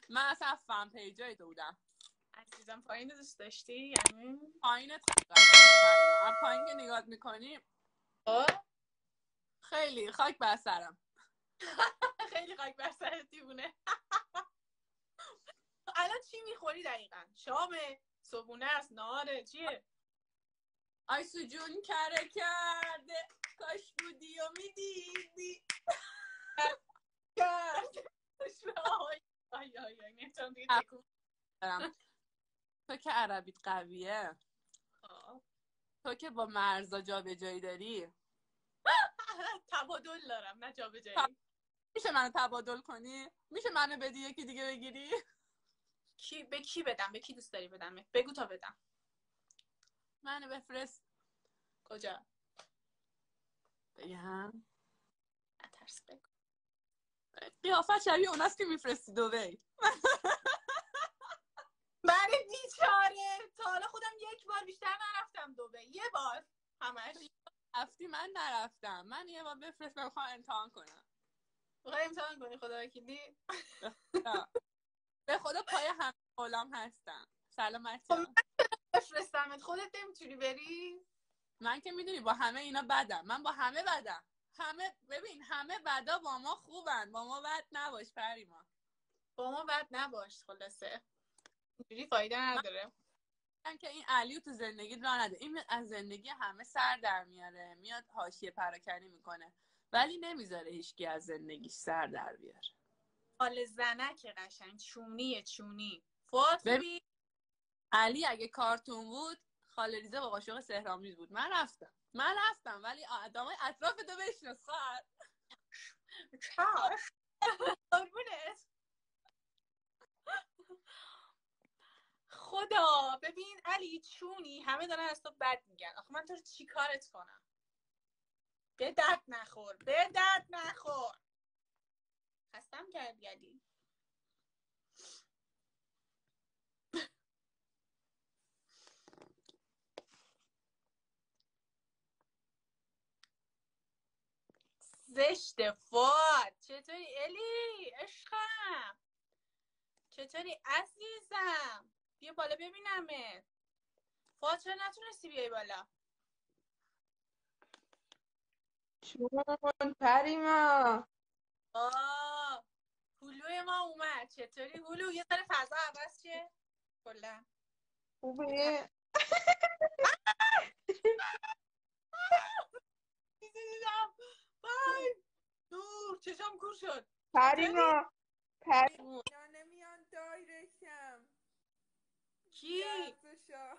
من اصلا فن پیجای تو بودم. عزیزم پایین دوست داشتی؟ یعنی پایینت پایین که نگاه میکنی خیلی خاک بر سرم. خیلی خاک بر سرت دیوونه. الان چی میخوری دقیقا؟ شامه؟ صبحونه است؟ نهاره؟ چیه؟ آیسو جون کره کرده کاش بودی و میدیدی کرد. نمیتونم دیگه تکون. تو که عربیت قویه، تو که با مرزا جا به جایی داری. تبادل دارم نه جا به جایی. میشه منو تبادل کنی؟ میشه منو بدی یکی دیگه بگیری؟ به کی بدم؟ به کی دوست داری بدم؟ بگو تا بدم. منو بفرست. کجا؟ بگم نترس بگو. قیافت شبیه اوناست که میفرستی دبی. من بیچاره تا حالا خودم یک بار بیشتر نرفتم دبی. یه بار همش رفتی من نرفتم. من یه بار بفرست من میخوام امتحان کنم. میخوای امتحان کنی؟ خدا وکیلی. به خدا پای همه غلام هستم. سلامتی. بفرستمت خودت نمیتونی بری؟ من که میدونی با همه اینا بدم. من با همه بدم. همه ببین همه بدا با ما خوبن. با ما بد نباش پریما. با ما بد نباش. خلاصه اینجوری فایده نداره. من که این علیو تو زندگی راه نده. این از زندگی همه سر در میاره. میاد حاشیه پراکنی میکنه. ولی نمیذاره هیچکی از زندگیش سر در بیاره. حال زنک قشنگ چونی. فوت خوبی؟ علی اگه کارتون بود خاله ریزه با قاشق سهرامیز بود. من رفتم ولی آدمای اطراف تو بشناس خواهر. چاش قربونت. خدا ببین علی چونی همه دارن از تو بد میگن. آخه من تو رو چی کارت کنم؟ به درد نخور. خستم کردی علی. زشت فوت. چطوری الی عشقم؟ چطوری عزیزم؟ بیا بالا ببینمت. فوت چرا نتونستی بیای بالا؟ چون پریما هلوی ما اومد. چطوری هلو؟ یه ذره فضا عوض شه کلا. خوبه. دیدم وای دور چشم کور شد. پریما نمیان دایرکتم. کی؟ ورزشا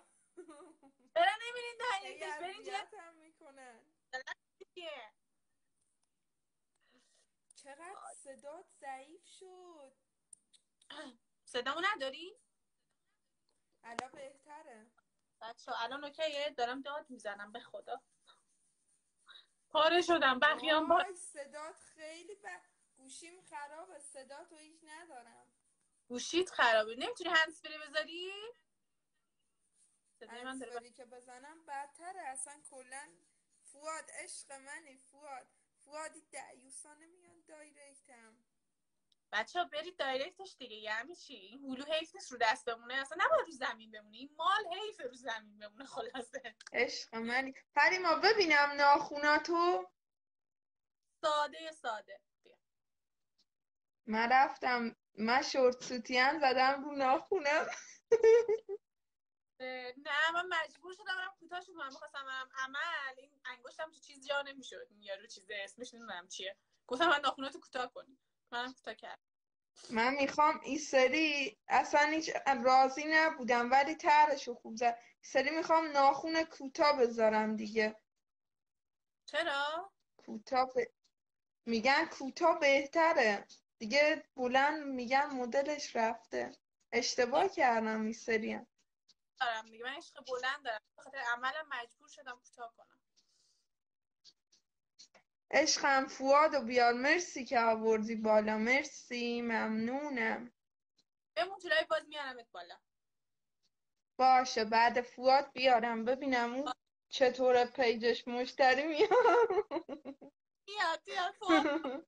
برا نمیرین دایرکتش برین اذیتم میکنن. چقدر صدات ضعیف شد. صدامو نداری؟ الان بهتره. بچه الان اوکیه؟ دارم داد میزنم به خدا. پاره شدم بخیام با صدات خیلی گوشیم خرابه. صداتو هیچ ندارم. گوشیت خرابه. نمیتونی هندزفری بذاری؟ هندزفری که بزنم بدتره اصلا کلا. فواد عشق منی. فوادی دعیوسا نمیان دایرکتم. بچه ها برید دایرکتش دیگه. یعنی چی؟ این هلو حیف نیست رو دست بمونه. اصلا نباید رو زمین بمونه. این مال حیف رو زمین بمونه. خلاصه عشق منی. پریما ببینم ناخوناتو. ساده بیا. من رفتم من شورت سوتین زدم رو ناخونم. نه من مجبور شدم برم کوتاش کنم. می‌خواستم برم عمل. این انگشتم تو چیز جا نمیشد. این یارو چیز اسمش نمیدونم چیه. گفتم من ناخوناتو کوتاه کنی. منم کوتاه کردم. من میخوام این سری اصلا هیچ راضی نبودم ولی طرحشو خوب زد. این سری میخوام ناخون کوتاه بذارم دیگه. چرا؟ میگن کوتاه بهتره دیگه. بلند میگن مدلش رفته. اشتباه کردم این سری. دارم دیگه. من عشق بلند دارم. به خاطر عملم مجبور شدم کوتاه کنم. عشقم فوادو بیار. مرسی که آوردی بالا. مرسی ممنونم. بمون جلوی باز میارمت بالا. باشه بعد فواد بیارم ببینم اون چطوره پیجش مشتری میاد. میاد فواد